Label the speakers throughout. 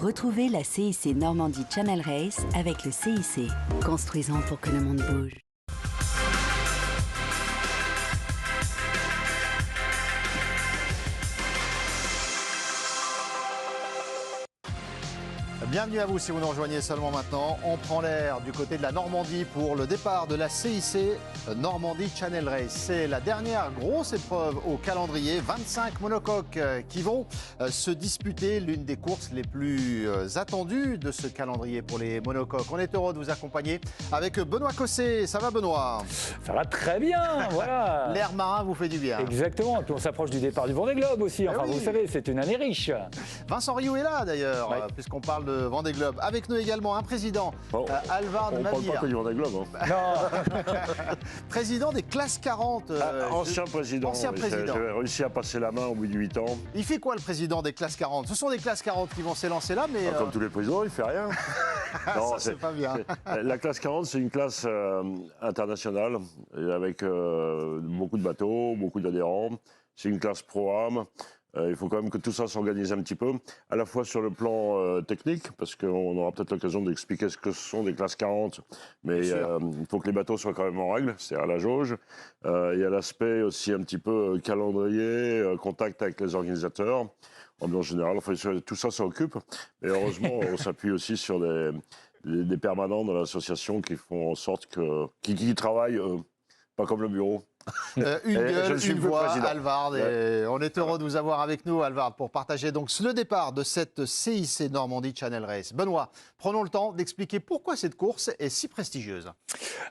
Speaker 1: Retrouvez la CIC Normandie Channel Race avec le CIC. Construisons pour que le monde bouge.
Speaker 2: Bienvenue à vous si vous nous rejoignez seulement maintenant. On prend l'air du côté de la Normandie pour le départ de la CIC Normandie Channel Race. C'est la dernière grosse épreuve au calendrier. 25 monocoques qui vont se disputer l'une des courses les plus attendues de ce calendrier pour les monocoques. On est heureux de vous accompagner avec Benoît Cosset. Ça va Benoît?
Speaker 3: Ça va très bien, voilà.
Speaker 2: L'air marin vous fait du bien.
Speaker 3: Exactement, et puis on s'approche du départ du Vendée Globe aussi. Enfin, oui. Vous savez, c'est une année riche.
Speaker 2: Vincent Rioux est là d'ailleurs,
Speaker 3: ouais.
Speaker 2: Puisqu'on parle de Vendée Globe. Avec nous également un président, Alvard Navir.
Speaker 4: On ne parle pas que du Vendée Globe. Hein.
Speaker 3: Non.
Speaker 2: Président des classes 40.
Speaker 4: Ancien président.
Speaker 2: Ancien président.
Speaker 4: J'ai réussi à passer la main au bout de 8 ans.
Speaker 2: Il fait quoi le président des classes 40? Ce sont des classes 40 qui vont s'élancer là, mais...
Speaker 4: Comme tous les présidents, il ne fait rien.
Speaker 2: Non, ça, c'est pas bien.
Speaker 4: La classe 40, c'est une classe internationale, avec beaucoup de bateaux, beaucoup d'adhérents. C'est une classe pro-am. Il faut quand même que tout ça s'organise un petit peu, à la fois sur le plan technique, parce qu'on aura peut-être l'occasion d'expliquer ce que sont des classes 40, mais il faut que les bateaux soient quand même en règle, c'est-à-dire à la jauge. Il y a l'aspect aussi un petit peu calendrier, contact avec les organisateurs, ambiance générale, enfin, tout ça s'occupe. Mais heureusement, on s'appuie aussi sur des permanents de l'association qui font en sorte qui travaillent pas comme le bureau.
Speaker 2: Une gueule, une voix, Alvard. Et on est heureux de vous avoir avec nous, Alvard, pour partager donc le départ de cette CIC Normandie Channel Race. Benoît, prenons le temps d'expliquer pourquoi cette course est si prestigieuse.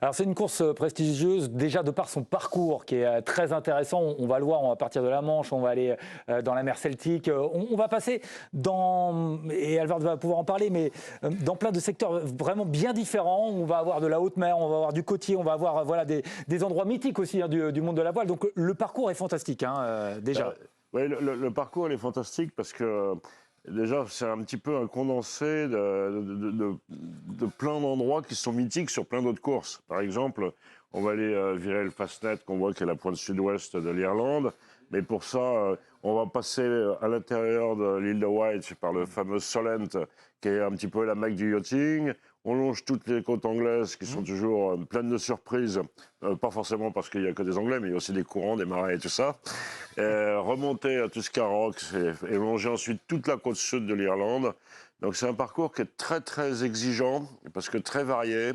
Speaker 3: Alors c'est une course prestigieuse déjà de par son parcours qui est très intéressant. On va le voir, on va partir de la Manche, on va aller dans la mer Celtique. On va passer dans, et Alvard va pouvoir en parler, mais dans plein de secteurs vraiment bien différents. On va avoir de la haute mer, on va avoir du côtier, on va avoir voilà, des endroits mythiques aussi hein, du monde de la voile. Donc le parcours est fantastique hein, déjà.
Speaker 4: Oui, le parcours il est fantastique parce que déjà c'est un petit peu un condensé de plein d'endroits qui sont mythiques sur plein d'autres courses. Par exemple, on va aller virer le Fastnet qu'on voit qui est la pointe sud-ouest de l'Irlande. Mais pour ça, on va passer à l'intérieur de l'île de Wight par le fameux Solent, qui est un petit peu la Mecque du yachting. On longe toutes les côtes anglaises qui sont toujours pleines de surprises, pas forcément parce qu'il n'y a que des Anglais, mais il y a aussi des courants, des marins et tout ça. Remonter à Tuscarrock et longer ensuite toute la côte sud de l'Irlande. Donc c'est un parcours qui est très très exigeant, parce que très varié,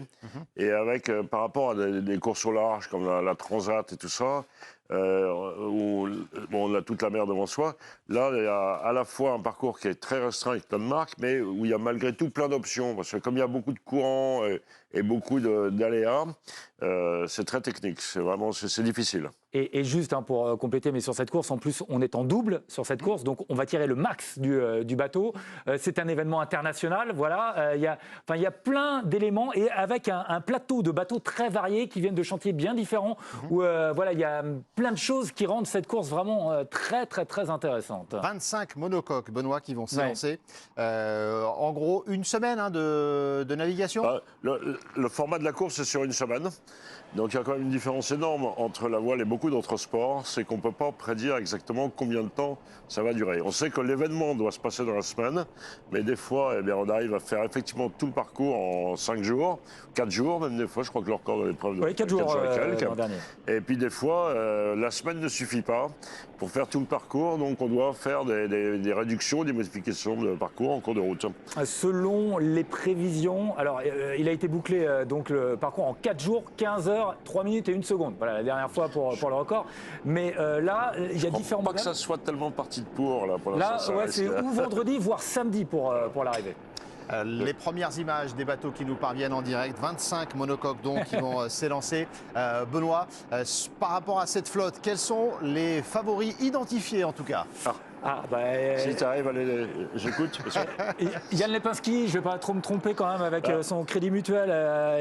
Speaker 4: et avec par rapport à des courses au large comme la Transat et tout ça, où on a toute la mer devant soi. Là, il y a à la fois un parcours qui est très restreint avec plein de marques, mais où il y a malgré tout plein d'options. Parce que comme il y a beaucoup de courants et beaucoup d'aléas, c'est très technique. C'est vraiment c'est difficile.
Speaker 3: Et juste hein, pour compléter, mais sur cette course, en plus, on est en double sur cette course, donc on va tirer le max du bateau. C'est un événement international, voilà. Il y a plein d'éléments et avec un plateau de bateaux très variés qui viennent de chantiers bien différents, où voilà, il y a plein de choses qui rendent cette course vraiment très, très, très intéressante.
Speaker 2: 25 monocoques, Benoît, qui vont s'élancer. En gros, une semaine hein, de navigation.
Speaker 4: Le format de la course est sur une semaine. Donc il y a quand même une différence énorme entre la voile et beaucoup d'autres sports. C'est qu'on ne peut pas prédire exactement combien de temps ça va durer. On sait que l'événement doit se passer dans la semaine, mais des fois, eh bien, on arrive à faire effectivement tout le parcours en 5 jours, 4 jours, même des fois, je crois que le record de l'épreuve de
Speaker 3: 4 jours
Speaker 4: et quelques.
Speaker 3: l'an dernier.
Speaker 4: Et puis des fois, la semaine ne suffit pas pour faire tout le parcours, donc on doit faire des réductions, des modifications de parcours en cours de route.
Speaker 3: Selon les prévisions, alors il a été bouclé donc le parcours en 4 jours, 15 heures, 3 minutes et 1 seconde. Voilà la dernière fois pour le record. Mais là, il y a différents
Speaker 4: modèles. Pas que ça soit tellement parti de pour là pour l'instant.
Speaker 3: Là, ouais, c'est ou vendredi, voire samedi pour l'arrivée.
Speaker 2: Les premières images des bateaux qui nous parviennent en direct, 25 monocoques donc qui vont s'élancer. Benoît, par rapport à cette flotte, quels sont les favoris identifiés en tout cas?
Speaker 4: Si tu arrives à j'écoute.
Speaker 3: Yann Lipinski, je ne vais pas trop me tromper quand même avec son Crédit Mutuel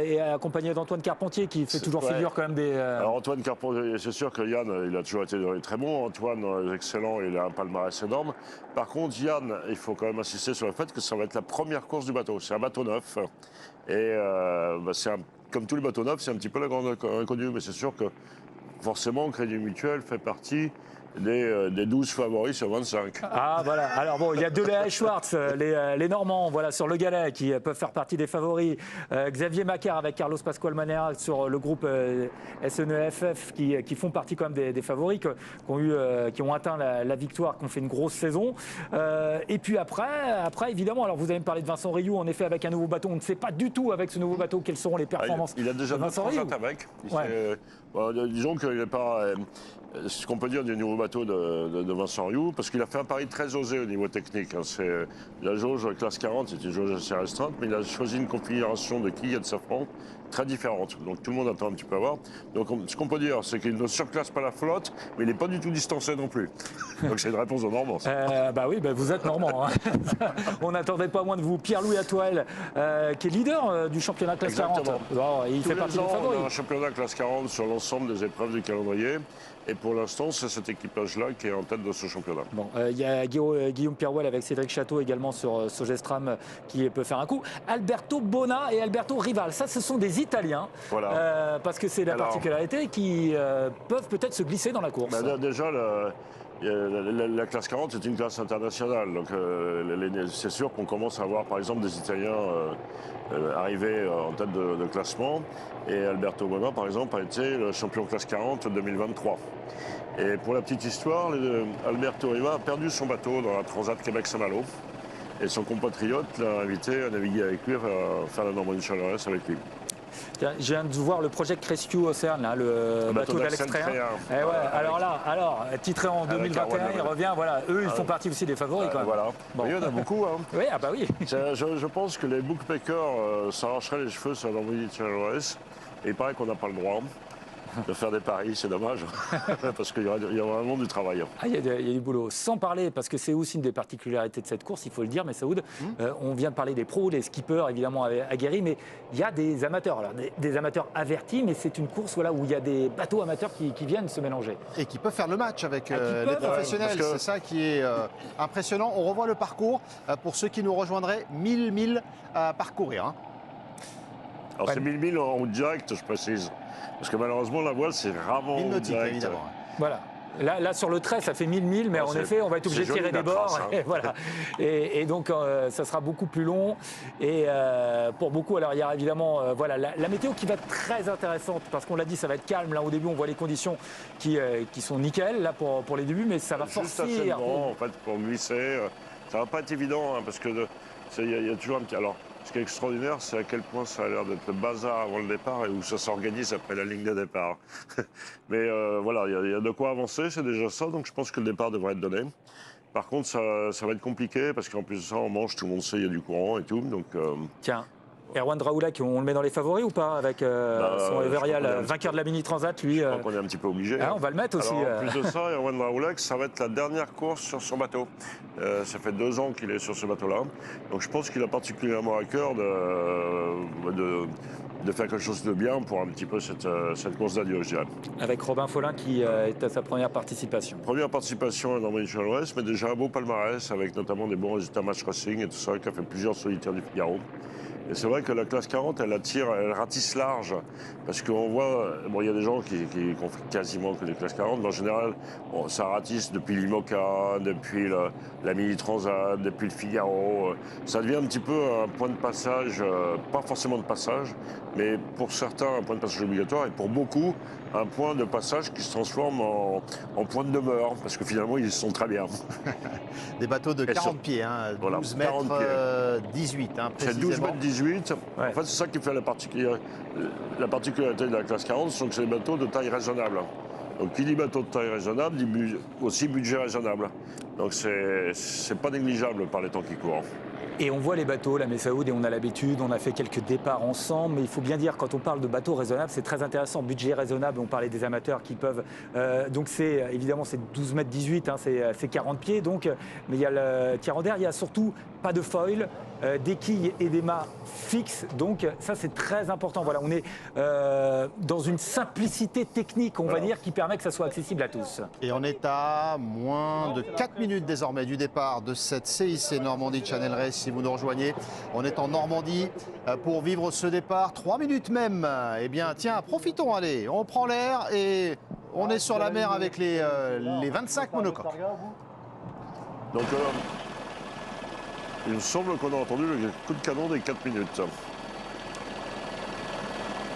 Speaker 3: et accompagné d'Antoine Carpentier qui fait toujours figure quand même des...
Speaker 4: Alors Antoine Carpentier, c'est sûr que Yann, il a toujours été très bon. Antoine, excellent, il a un palmarès énorme. Par contre, Yann, il faut quand même insister sur le fait que ça va être la première course du bateau. C'est un bateau neuf. Et comme tous les bateaux neufs, c'est un petit peu la grande inconnue. Mais c'est sûr que forcément, Crédit Mutuel fait partie des 12 favoris sur 25.
Speaker 3: Ah voilà, alors bon, il y a Delay et Schwartz, les Normands, voilà, sur le galet, qui peuvent faire partie des favoris. Xavier Macquart avec Carlos Pascual Manera sur le groupe SNEFF, qui font partie quand même des favoris, qui ont atteint la victoire, qui ont fait une grosse saison. Et puis après, évidemment, alors vous avez me parlé de Vincent Rioux, en effet, avec un nouveau bateau. On ne sait pas du tout avec ce nouveau bateau quelles seront les performances.
Speaker 4: Il a déjà
Speaker 3: de Vincent Rioux.
Speaker 4: avec.
Speaker 3: Ouais.
Speaker 4: Disons qu'il n'est pas ce qu'on peut dire du nouveau bateau de Vincent Rioux, parce qu'il a fait un pari très osé au niveau technique. La jauge classe 40, c'est une jauge assez restreinte, mais il a choisi une configuration de quille et de safran très différente. Donc tout le monde attend un petit peu à voir. Donc ce qu'on peut dire, c'est qu'il ne surclasse pas la flotte, mais il n'est pas du tout distancé non plus. Donc c'est une réponse aux Normands.
Speaker 3: Bah oui, vous êtes Normand. Hein. On n'attendait pas moins de vous. Pierre-Louis Atoile, qui est leader du championnat classe 40. Oh, il fait partie des favoris.
Speaker 4: On a un championnat classe 40 sur l'ensemble des épreuves du calendrier. Et pour l'instant, c'est cet équipage-là qui est en tête de ce championnat.
Speaker 3: Bon, il y a Guillaume Pierrewell avec Cédric Château également sur Sogestram qui peut faire un coup. Alberto Bona et Alberto Rival, ça ce sont des Italiens.
Speaker 4: Voilà.
Speaker 3: Parce que c'est la particularité qui peuvent peut-être se glisser dans la course.
Speaker 4: Déjà, la classe 40, c'est une classe internationale. Donc c'est sûr qu'on commence à avoir par exemple des Italiens arrivés en tête de classement. Et Alberto Bona, par exemple, a été le champion classe 40 2023. Et pour la petite histoire, Alberto Riva a perdu son bateau dans la Transat Québec-Saint-Malo. Et son compatriote l'a invité à naviguer avec lui, à faire la Normandie-Chaleur-Est avec lui.
Speaker 3: Tiens, je viens de voir le Project Rescue Ocean, là, le bateau d'Alex Tréhin. Alors, titré en 2021, il revient. Voilà, eux, ils font partie aussi des favoris. Quand même.
Speaker 4: Voilà.
Speaker 3: Bon.
Speaker 4: Il y en a beaucoup. Hein.
Speaker 3: Oui, ah bah oui.
Speaker 4: Je pense que les bookmakers s'arracheraient les cheveux sur la Normandie-Chaleur-Est. Et il paraît qu'on n'a pas le droit de faire des paris, c'est dommage, parce qu'il y a vraiment du travail.
Speaker 3: Ah, il y a du boulot. Sans parler, parce que c'est aussi une des particularités de cette course, il faut le dire, mais Saoud, on vient de parler des pros, des skippers, évidemment aguerris, mais il y a des amateurs, alors, des amateurs avertis, mais c'est une course où il y a des bateaux amateurs qui viennent se mélanger.
Speaker 2: Et qui peuvent faire le match avec les professionnels, c'est ça qui est impressionnant. On revoit le parcours pour ceux qui nous rejoindraient, 1000 milles à parcourir. Hein.
Speaker 4: Alors c'est 1000 milles en route directe, je précise. Parce que malheureusement, la voile, c'est rarement en route directe.
Speaker 2: Évidemment.
Speaker 3: Voilà. Là, sur le trait, ça fait 1000 milles, mais en effet, on va être obligé de tirer des bords.
Speaker 4: Trace, hein.
Speaker 3: Et, voilà. Et donc, ça sera beaucoup plus long. Et pour beaucoup, alors il y a évidemment la météo qui va être très intéressante, parce qu'on l'a dit, ça va être calme. Là, au début, on voit les conditions qui sont nickel là, pour les débuts, mais ça va forcer.
Speaker 4: Juste assez bon, en fait, pour glisser. Ça va pas être évident, hein, parce que il y a toujours un petit... Alors, ce qui est extraordinaire, c'est à quel point ça a l'air d'être le bazar avant le départ et où ça s'organise après la ligne de départ. Mais voilà, il y a de quoi avancer, c'est déjà ça, donc je pense que le départ devrait être donné. Par contre, ça va être compliqué, parce qu'en plus de ça, en manche, tout le monde sait, il y a du courant et tout. Donc,
Speaker 3: Tiens. Erwan Draoulak, on le met dans les favoris ou pas avec son Everial, vainqueur de la Mini Transat, lui.
Speaker 4: Je crois qu'on est un petit peu obligé.
Speaker 3: On va le mettre aussi.
Speaker 4: Alors, en plus de ça, Erwan Draoulak, ça va être la dernière course sur son bateau. Ça fait 2 ans qu'il est sur ce bateau-là. Donc je pense qu'il a particulièrement à cœur de faire quelque chose de bien pour un petit peu cette course d'adieu, je dirais.
Speaker 3: Avec Robin Follin qui est à sa première participation.
Speaker 4: Première participation à Normandie-Chaleur-Est, mais déjà un beau palmarès avec notamment des bons résultats match racing et tout ça, qui a fait plusieurs solitaires du Figaro. Et c'est vrai que la classe 40, elle ratisse large. Parce qu'on voit, il y a des gens qui font quasiment que des classes 40, mais en général, ça ratisse depuis l'IMOCA, depuis la Mini Transat, depuis le Figaro. Ça devient un petit peu un point de passage, pas forcément de passage, mais pour certains, un point de passage obligatoire, et pour beaucoup, un point de passage qui se transforme en point de demeure, parce que finalement, ils sont très bien.
Speaker 2: Des bateaux de 40 pieds, hein, 12 mètres 18, hein,
Speaker 4: c'est 12 mètres 18.
Speaker 3: Ouais.
Speaker 4: En fait, c'est ça qui fait la particularité de la classe 40, c'est que c'est des bateaux de taille raisonnable. Donc, qui dit bateau de taille raisonnable, dit aussi budget raisonnable. Donc, c'est pas négligeable par les temps qui courent.
Speaker 3: Et on voit les bateaux, la Messaoud, et on a l'habitude, on a fait quelques départs ensemble, mais il faut bien dire, quand on parle de bateaux raisonnables, c'est très intéressant. Budget raisonnable, on parlait des amateurs qui peuvent... donc c'est évidemment, c'est 12 mètres 18, hein, c'est 40 pieds, donc, mais il y a le tirant d'air, il y a surtout pas de foil, des quilles et des mâts fixes, donc ça c'est très important. Voilà, on est dans une simplicité technique, on va dire, qui permet que ça soit accessible à tous.
Speaker 2: Et on est à moins de 4 minutes désormais du départ de cette CIC Normandie Channel Race. Si vous nous rejoignez, on est en Normandie pour vivre ce départ. 3 minutes même. Eh bien, tiens, profitons, allez, on prend l'air et On est sur la mer avec les 25 monocoques.
Speaker 4: Donc, il me semble qu'on a entendu le coup de canon des 4 minutes.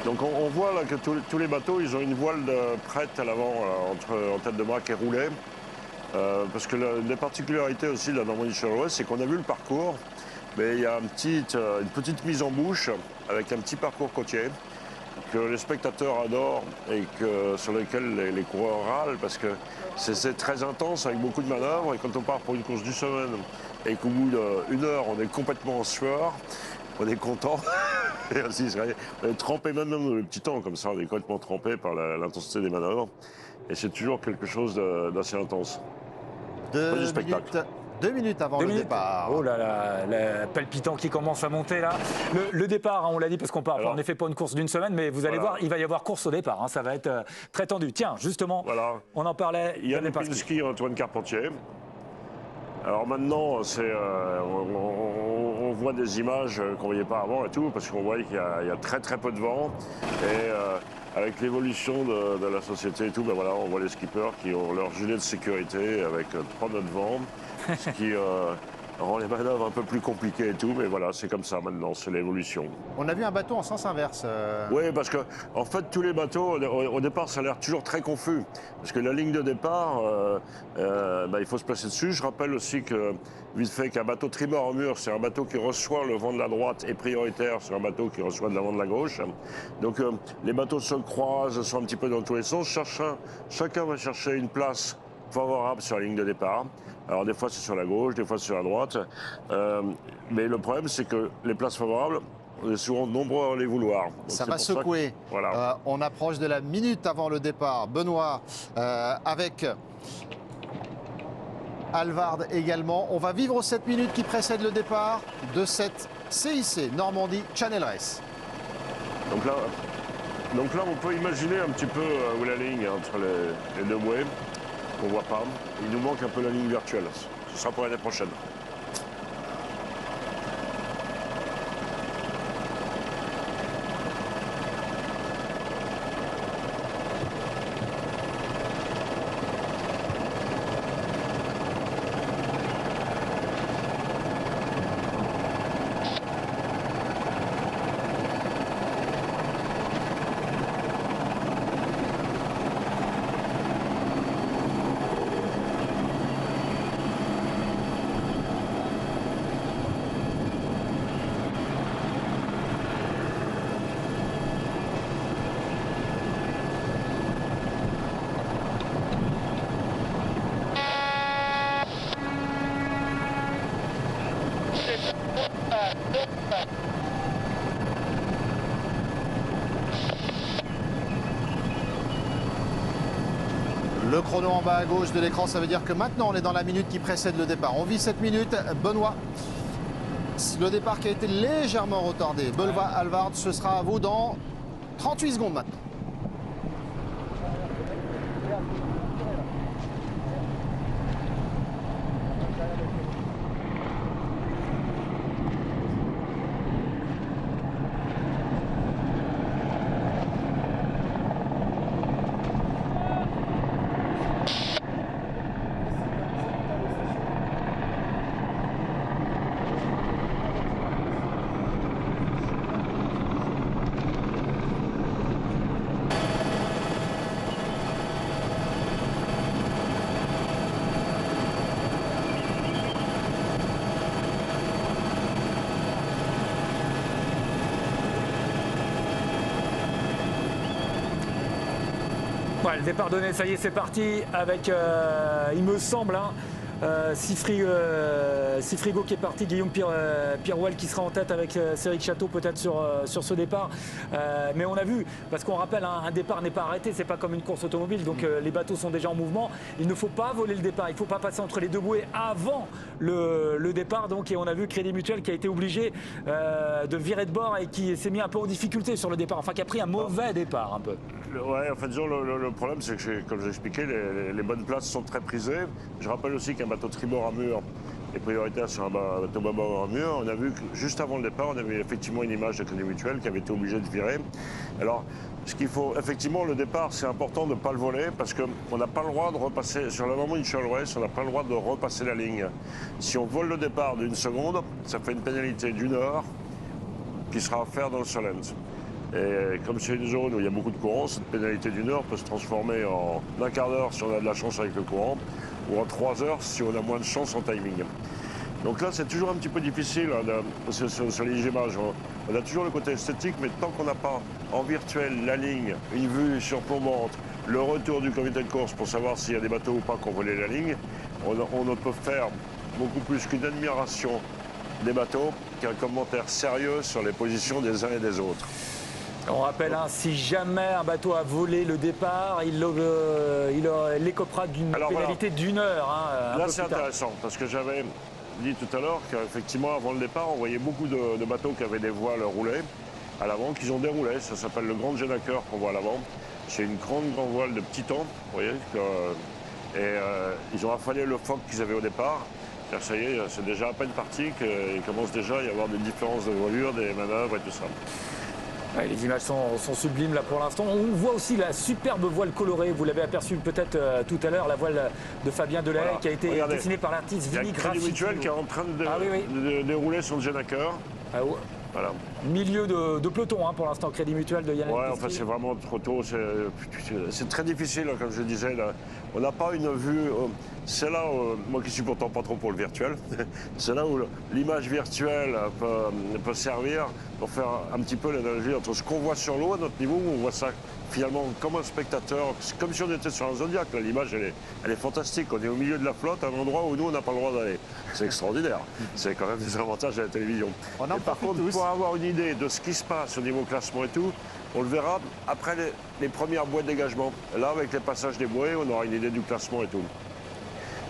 Speaker 4: Donc on voit là que tous les bateaux, ils ont une voile prête à l'avant, en tête de mât qui est roulée. Parce que les particularités aussi de la Normandie Channel Race, c'est qu'on a vu le parcours, mais il y a une petite mise en bouche avec un petit parcours côtier que les spectateurs adorent et sur lequel les coureurs râlent parce que c'est très intense avec beaucoup de manœuvres. Et quand on part pour une course d'une semaine et qu'au bout d'une heure, on est complètement en sueur, on est content. Et aussi, on est trempé même dans le petit temps, comme ça, on est complètement trempé par l'intensité des manœuvres. Et c'est toujours quelque chose d'assez intense.
Speaker 2: 2 minutes avant le départ.
Speaker 3: Oh là là, le palpitant qui commence à monter là. Le départ, hein, on l'a dit parce qu'on part en effet pas une course d'une semaine, mais vous allez voir, il va y avoir course au départ. Hein, ça va être très tendu. Tiens, justement, on en parlait.
Speaker 4: Il y a Lipinski et Antoine Carpentier. Alors maintenant, on voit des images qu'on ne voyait pas avant et tout, parce qu'on voit qu'il y a très très peu de vent. Et avec l'évolution de la société et tout, ben voilà, on voit les skippers qui ont leur gilet de sécurité avec 3 nœuds de vent, ce qui rend les manœuvres un peu plus compliquées et tout, mais voilà, c'est comme ça maintenant, c'est l'évolution.
Speaker 2: On a vu un bateau en sens inverse.
Speaker 4: Oui, parce que en fait, tous les bateaux, au départ, ça a l'air toujours très confus. Parce que la ligne de départ, il faut se placer dessus. Je rappelle aussi que, vite fait, qu'un bateau trimeur en mur, c'est un bateau qui reçoit le vent de la droite et prioritaire, c'est un bateau qui reçoit le vent de la gauche. Donc, les bateaux se croisent, sont un petit peu dans tous les sens. Chacun va chercher une place favorable sur la ligne de départ. Alors des fois c'est sur la gauche, des fois c'est sur la droite. Mais le problème c'est que les places favorables, on est souvent nombreux à les vouloir. Donc,
Speaker 2: ça va secouer.
Speaker 4: Voilà.
Speaker 2: On approche de la minute avant le départ. Benoît avec Alvard également. On va vivre 7 minutes qui précèdent le départ de cette CIC Normandie Channel Race.
Speaker 4: Donc là, on peut imaginer un petit peu où la ligne entre les deux bouées. On ne voit pas. Il nous manque un peu la ligne virtuelle. Ce sera pour l'année prochaine.
Speaker 2: Le chrono en bas à gauche de l'écran, ça veut dire que maintenant on est dans la minute qui précède le départ. On vit cette minute. Benoît, le départ qui a été légèrement retardé. Benoît Alvard, ce sera à vous dans 38 secondes maintenant.
Speaker 3: Ouais, le départ donné, ça y est, c'est parti avec, il me semble, Sifrigo qui est parti, Guillaume Pirouel qui sera en tête avec Céric Chateau peut-être sur ce départ. Mais on a vu, parce qu'on rappelle, un départ n'est pas arrêté, c'est pas comme une course automobile, donc les bateaux sont déjà en mouvement. Il ne faut pas voler le départ, il ne faut pas passer entre les deux bouées avant le départ. Donc, et on a vu Crédit Mutuel qui a été obligé de virer de bord et qui s'est mis un peu en difficulté sur le départ, enfin qui a pris un mauvais départ un peu.
Speaker 4: Ouais, en fait, disons, le problème, c'est que, comme j'ai expliqué, les bonnes places sont très prisées. Je rappelle aussi qu'un bateau tribord à mur, et prioritaire sur un bateau bâbord mur. On a vu que juste avant le départ, on avait effectivement une image de Crédit Mutuel qui avait été obligé de virer. Alors, ce qu'il faut, effectivement, le départ, c'est important de ne pas le voler parce qu'on n'a pas le droit de repasser, sur la Normandie Channel Race, on n'a pas le droit de repasser la ligne. Si on vole le départ d'une seconde, ça fait une pénalité d'1 heure qui sera offerte dans le Solent. Et comme c'est une zone où il y a beaucoup de courant, cette pénalité d'1 heure peut se transformer en un quart d'heure si on a de la chance avec le courant, ou en 3 heures si on a moins de chance en timing. Donc là, c'est toujours un petit peu difficile hein, sur les images. On a toujours le côté esthétique, mais tant qu'on n'a pas en virtuel la ligne, une vue surplombante, le retour du comité de course pour savoir s'il y a des bateaux ou pas qui ont volé la ligne, on ne peut faire beaucoup plus qu'une admiration des bateaux qu'un commentaire sérieux sur les positions des uns et des autres.
Speaker 3: On rappelle, hein, si jamais un bateau a volé le départ, il l'écopera d'une pénalité d'1 heure. Hein,
Speaker 4: là, c'est intéressant, parce que j'avais dit tout à l'heure qu'effectivement, avant le départ, on voyait beaucoup de bateaux qui avaient des voiles roulées à l'avant, qu'ils ont déroulé. Ça s'appelle le Grand Genaker qu'on voit à l'avant. C'est une grande voile de petit temps, vous voyez. Ils ont affalé le phoque qu'ils avaient au départ. Ça y est, c'est déjà à peine parti qu'il commence déjà à y avoir des différences de voilure, des manœuvres et tout ça.
Speaker 3: Ouais, les images sont sublimes là pour l'instant. On voit aussi la superbe voile colorée. Vous l'avez aperçu peut-être tout à l'heure, la voile de Fabien Delahaye qui a été dessinée par l'artiste Vinny Graffitti.
Speaker 4: Il y a Crédit Mutuel qui est en train de dérouler son Genaker. Voilà.
Speaker 3: Milieu de peloton hein, pour l'instant, Crédit Mutuel de Yannick.
Speaker 4: Ouais, enfin c'est vraiment trop tôt. C'est très difficile, hein, comme je disais. Là. On n'a pas une vue. C'est là où, moi qui suis pourtant pas trop pour le virtuel, c'est là où l'image virtuelle peut servir pour faire un petit peu l'analogie entre ce qu'on voit sur l'eau à notre niveau, où on voit ça finalement comme un spectateur, comme si on était sur un Zodiac. L'image, elle est fantastique. On est au milieu de la flotte, à un endroit où nous, on n'a pas le droit d'aller. C'est extraordinaire. C'est quand même des avantages de la télévision. Par contre, pour avoir une idée de ce qui se passe au niveau classement et tout, on le verra après les premières bouées de dégagement. Là, avec les passages des bouées, on aura une idée du classement et tout.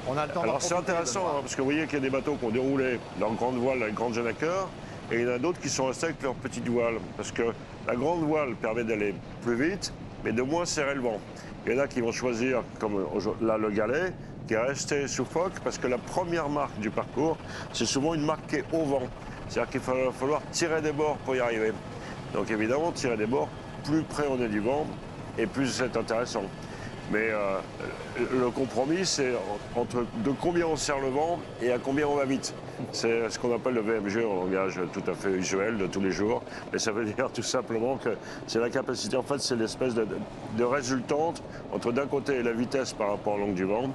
Speaker 2: On a le temps.
Speaker 4: Alors c'est intéressant, hein, parce que vous voyez qu'il y a des bateaux qui ont déroulé leur grande voile, la grande Genaker, et il y en a d'autres qui sont restés avec leur petite voile. Parce que la grande voile permet d'aller plus vite, mais de moins serrer le vent. Il y en a qui vont choisir, comme là le galet, qui est resté sous phoque, parce que la première marque du parcours, c'est souvent une marque qui est au vent. C'est-à-dire qu'il va falloir tirer des bords pour y arriver. Donc évidemment, tirer des bords, plus près on est du vent, et plus c'est intéressant. Mais le compromis, c'est entre de combien on serre le vent et à combien on va vite. C'est ce qu'on appelle le VMG en langage tout à fait usuel de tous les jours. Mais ça veut dire tout simplement que c'est la capacité, en fait, c'est l'espèce de résultante entre d'un côté la vitesse par rapport à l'angle du vent.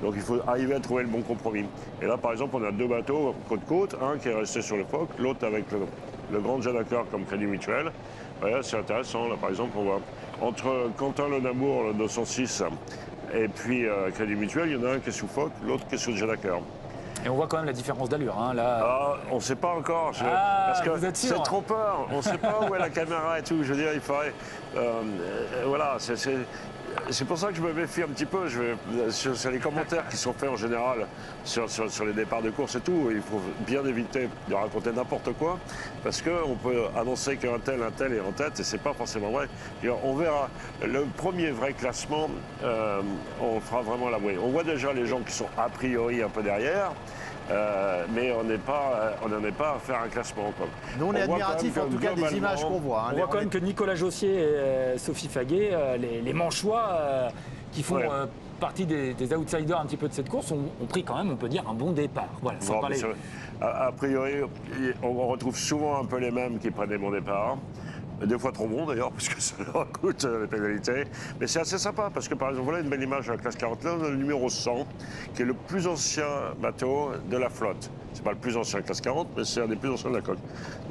Speaker 4: Donc il faut arriver à trouver le bon compromis. Et là, par exemple, on a deux bateaux côte-côte, un qui est resté sur le phoque, l'autre avec le Grand Genaker comme Crédit Mutuel. Ouais, c'est intéressant. Là, par exemple, on voit entre Quentin Le Namour, le 206, et puis Crédit Mutuel, il y en a un qui est sous phoque, l'autre qui est sous Genaker.
Speaker 3: Et on voit quand même la différence d'allure. Hein, là.
Speaker 4: Ah, on ne sait pas encore. Parce que c'est trop peur. On ne sait pas où est la caméra et tout. Je veux dire, il faudrait. Voilà, c'est pour ça que je me méfie un petit peu sur les commentaires qui sont faits en général sur les départs de course et tout. Il faut bien éviter de raconter n'importe quoi parce qu'on peut annoncer qu'un tel est en tête et c'est pas forcément vrai. Et on verra. Le premier vrai classement, on fera vraiment la moyenne. On voit déjà les gens qui sont a priori un peu derrière. Mais on n'en est pas à faire un classement. Quoi.
Speaker 2: Nous, on est admiratifs en tout cas des images qu'on voit. Hein,
Speaker 3: on voit quand même que Nicolas Jossier et Sophie Faguet, les Manchois qui font partie des outsiders un petit peu de cette course, ont pris quand même, on peut dire, un bon départ. Voilà, sans parler.
Speaker 4: A priori, on retrouve souvent un peu les mêmes qui prennent des bons départs. Des fois trop bon d'ailleurs, parce que ça leur coûte les pénalités. Mais c'est assez sympa, parce que par exemple, voilà une belle image de la classe 40. Là, on a le numéro 100, qui est le plus ancien bateau de la flotte. C'est pas le plus ancien de la classe 40, mais c'est un des plus anciens de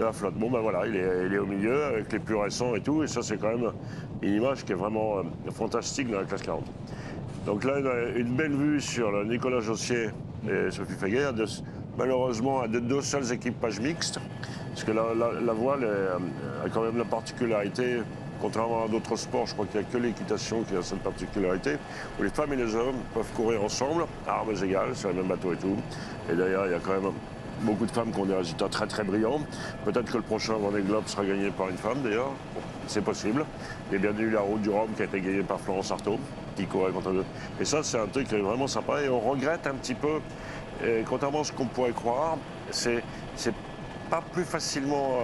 Speaker 4: la flotte. Bon, ben voilà, il est au milieu, avec les plus récents et tout. Et ça, c'est quand même une image qui est vraiment fantastique dans la classe 40. Donc là, une belle vue sur le Nicolas Jossier et Sophie Faguet, malheureusement à deux seules équipages mixtes. Parce que la voile a quand même la particularité, contrairement à d'autres sports, je crois qu'il n'y a que l'équitation qui a cette particularité, où les femmes et les hommes peuvent courir ensemble, à armes égales, sur le même bateau et tout. Et d'ailleurs, il y a quand même beaucoup de femmes qui ont des résultats très très brillants. Peut-être que le prochain Vendée Globe sera gagné par une femme d'ailleurs, bon, c'est possible. Et bienvenue la route du Rhum qui a été gagnée par Florence Artaud, qui courait contre eux. Et ça, c'est un truc qui est vraiment sympa. Et on regrette un petit peu Et contrairement à ce qu'on pourrait croire, c'est pas plus facilement,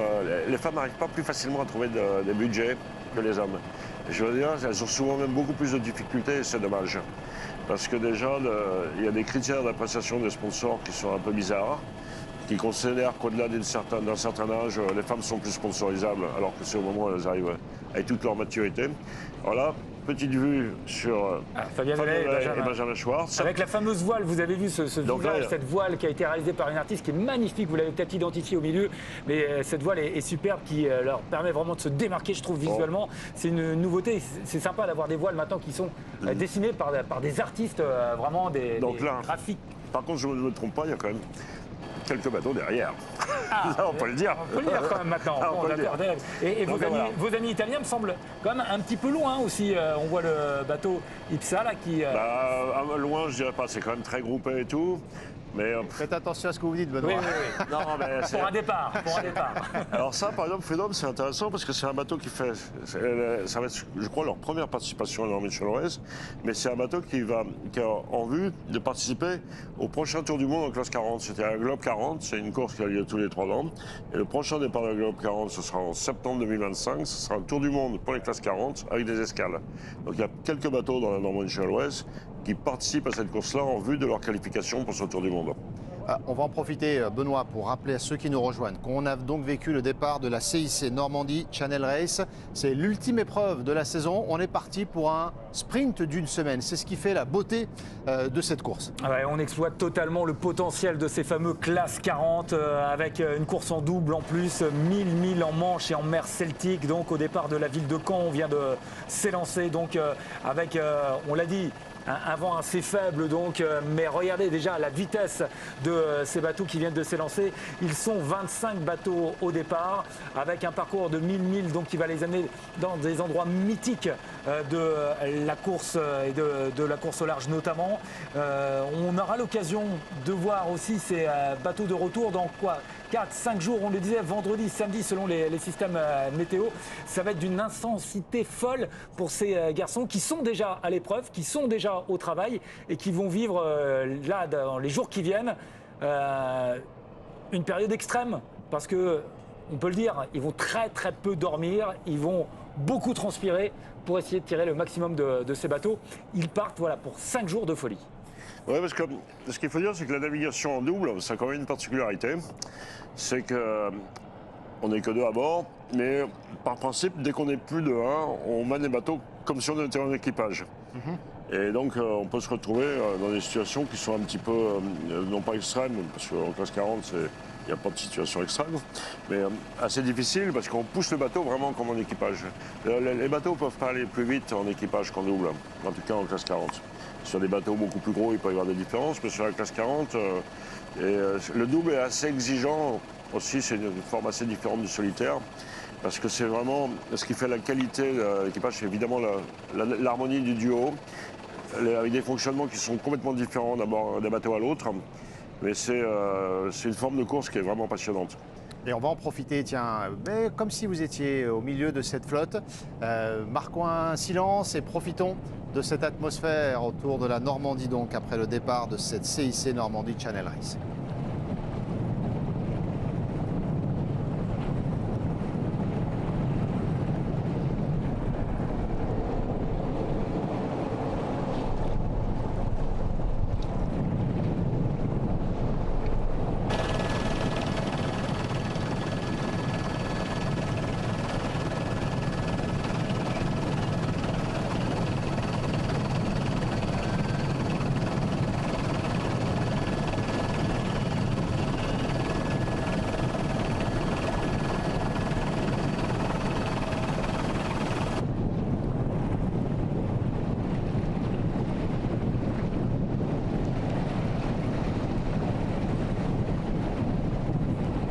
Speaker 4: les femmes n'arrivent pas plus facilement à trouver des budgets que les hommes. Je veux dire, elles ont souvent même beaucoup plus de difficultés et c'est dommage. Parce que déjà, il y a des critères d'appréciation des sponsors qui sont un peu bizarres, qui considèrent qu'au-delà d'un certain âge, les femmes sont plus sponsorisables, alors que c'est au moment où elles arrivent avec toute leur maturité. Voilà, petite vue sur
Speaker 3: Fabienne Dollet
Speaker 4: et Benjamin Schwartz.
Speaker 3: Avec la fameuse voile, vous avez vu ce visage, cette voile qui a été réalisée par une artiste qui est magnifique, vous l'avez peut-être identifiée au milieu, mais cette voile est superbe, qui leur permet vraiment de se démarquer, je trouve, visuellement. C'est une nouveauté, c'est sympa d'avoir des voiles maintenant qui sont dessinées par des artistes, vraiment des graphiques.
Speaker 4: Par contre, je ne me trompe pas, il y a quand même quelques bateaux derrière. Là, on peut le dire.
Speaker 3: On peut le dire quand même maintenant.
Speaker 4: Ah,
Speaker 3: Bon, et vos amis italiens me semblent quand même un petit peu loin aussi. On voit le bateau Ipsa là qui...
Speaker 4: Loin, je dirais pas. C'est quand même très groupé et tout. Mais,
Speaker 2: faites attention à ce que vous dites, Benoît.
Speaker 3: Oui. Non, mais pour un départ.
Speaker 4: Alors ça, par exemple, Freedom, c'est intéressant parce que c'est un bateau qui fait... Ça va être, je crois, leur première participation à Normandie Channel, mais c'est un bateau qui a en vue de participer au prochain Tour du Monde en classe 40. C'était un Globe 40, c'est une course qui a lieu tous les 3 ans. Et le prochain départ de Globe 40, ce sera en septembre 2025. Ce sera un Tour du Monde pour les classes 40 avec des escales. Donc il y a quelques bateaux dans la Normandie Channel qui participent à cette course-là en vue de leur qualification pour ce Tour du Monde.
Speaker 2: On va en profiter, Benoît, pour rappeler à ceux qui nous rejoignent qu'on a donc vécu le départ de la CIC Normandie Channel Race. C'est l'ultime épreuve de la saison. On est parti pour un sprint d'une semaine. C'est ce qui fait la beauté de cette course.
Speaker 3: Ouais, on exploite totalement le potentiel de ces fameux classes 40 avec une course en double en plus, 1000 milles en Manche et en mer Celtique. Donc au départ de la ville de Caen, on vient de s'élancer donc avec, on l'a dit, un vent assez faible donc, mais regardez déjà la vitesse de ces bateaux qui viennent de s'élancer. Ils sont 25 bateaux au départ avec un parcours de 1000 milles donc qui va les amener dans des endroits mythiques de la course et de la course au large notamment. On aura l'occasion de voir aussi ces bateaux de retour dans 4-5 jours, on le disait, vendredi, samedi, selon les systèmes météo. Ça va être d'une intensité folle pour ces garçons qui sont déjà à l'épreuve, qui sont déjà au travail et qui vont vivre là, dans les jours qui viennent, une période extrême. Parce que, on peut le dire, ils vont très très peu dormir, ils vont beaucoup transpirer pour essayer de tirer le maximum de ces bateaux. Ils partent voilà, pour 5 jours de folie.
Speaker 4: Oui, parce que ce qu'il faut dire, c'est que la navigation en double, ça a quand même une particularité. C'est qu'on n'est que 2 à bord, mais par principe, dès qu'on est plus de 1, on mène les bateaux comme si on était en équipage. Et donc, on peut se retrouver dans des situations qui sont un petit peu, non pas extrêmes, parce qu'en classe 40, il n'y a pas de situation extrême, mais assez difficile parce qu'on pousse le bateau vraiment comme en équipage. Les bateaux ne peuvent pas aller plus vite en équipage qu'en double, en tout cas en classe 40. Sur des bateaux beaucoup plus gros, il peut y avoir des différences, mais sur la classe 40, le double est assez exigeant aussi, c'est une forme assez différente du solitaire, parce que c'est vraiment ce qui fait la qualité de l'équipage, c'est évidemment l'harmonie du duo, avec des fonctionnements qui sont complètement différents d'un bateau à l'autre, mais c'est une forme de course qui est vraiment passionnante.
Speaker 2: Et on va en profiter, tiens, mais comme si vous étiez au milieu de cette flotte. Marquons un silence et profitons de cette atmosphère autour de la Normandie, donc après le départ de cette CIC Normandie Channel Race.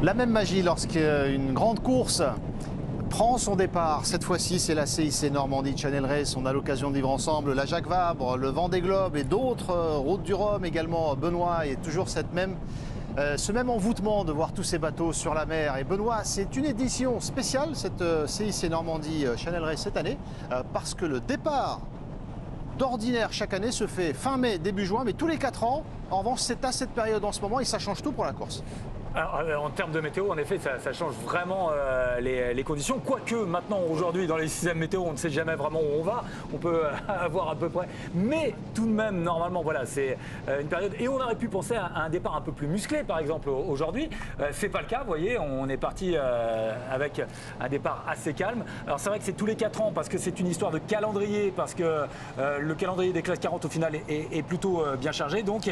Speaker 2: La même magie lorsqu'une grande course prend son départ. Cette fois-ci, c'est la CIC Normandie Channel Race. On a l'occasion de vivre ensemble la Jacques Vabre, le Vendée Globe et d'autres routes du Rhum également. Benoît, et toujours ce même envoûtement de voir tous ces bateaux sur la mer. Et Benoît, c'est une édition spéciale, cette CIC Normandie Channel Race cette année, parce que le départ d'ordinaire chaque année se fait fin mai, début juin, mais tous les 4 ans. En revanche, c'est à cette période en ce moment et ça change tout pour la course.
Speaker 3: Alors, en termes de météo, en effet, ça change vraiment les conditions. Quoique maintenant, aujourd'hui, dans les systèmes météo, on ne sait jamais vraiment où on va. On peut avoir à peu près. Mais tout de même, normalement, voilà, c'est une période. Et on aurait pu penser à un départ un peu plus musclé, par exemple, aujourd'hui. C'est pas le cas, vous voyez. On est parti avec un départ assez calme. Alors, c'est vrai que c'est tous les 4 ans parce que c'est une histoire de calendrier, parce que le calendrier des classes 40 au final est plutôt bien chargé. Donc,